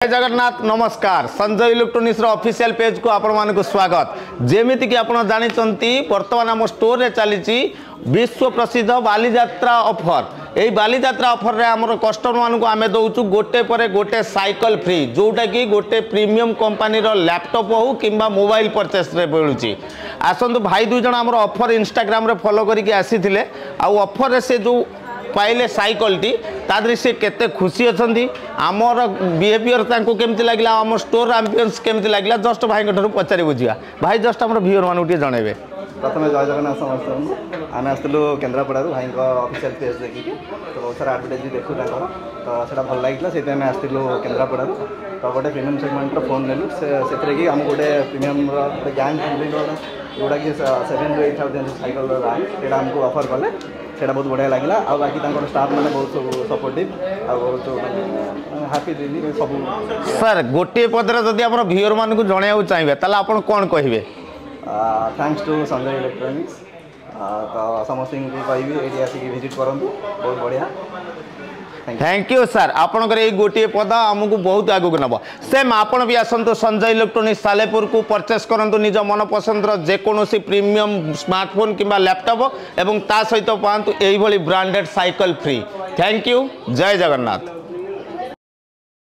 जय जगन्नाथ नमस्कार। Sanjay electronics official page को आपण मानक स्वागत। जेमिति कि आपण जानिचंती वर्तमान आम स्टोर रे चली विश्व प्रसिद्ध बालीजात्रा ऑफर। यही बालीजात्रा ऑफर रे हमर कस्टमर मानक आमे दउचु गोटे परे गोटे साइकिल फ्री, जोटा कि गोटे प्रीमियम कंपनी रो लैपटॉप हो किंबा मोबाइल परचेस रे मिलुची। आसंतु भाई दुई जण हमर ऑफर इंस्टाग्राम रे फॉलो करके आसीथिले आ ऑफर रे से जो पाइले साइकिल टी तादरी से केते खुशी अछंती। आमर बिहेवियर तांको केमति लागला, आम स्टोर एम्बियंस केमति लागला, जस्ट भाई ठरू पचारि बुझिया। भाई जस्ट हमर व्यूअर मानु टी जणेबे। प्रथम जय जगन्नाथ समस्त। आमे आसलु केन्द्रापड़ा भाई ऑफिशियल पेज देखिक तो बहुत सारा एडवर्टाइज देखु तो सेटा भल लागिला से आमे आसलु केन्द्रापड़ा तो गोटे प्रीमियम सेगमेंट फोन नेलु से कि आम गोटे प्रीमियम गैंग जोटा कि 7,000 to 8,000 साइकिल रैंक आमको ऑफर कले सेटा बहुत बढ़िया लगे। आ बाकी स्टाफ मैंने बहुत सपोर्टिव बहुत हैप्पी दिल्ली सब। सर गोटे पदर जदि आप व्यूअर मानक जणाइबा चाहिए ताले आपण कोन कहिबे? Thanks to Sanjay electronics. तो समस्त कहि ये आसिक विजिट करूँ, बहुत बढ़िया। Thank you sir. आपनकर ये गोटे पद आमको बहुत आगू नब। सेम आपन भी आसतु संजय इलेक्ट्रोनिक्स सालेपुर को परचेस करंतु निज मन पसंद जेकोसी प्रीमियम स्मार्टफोन किंबा लैपटॉप एवं ता सहित पांतु एही भली branded cycle free. Thank you. जय जगन्नाथ।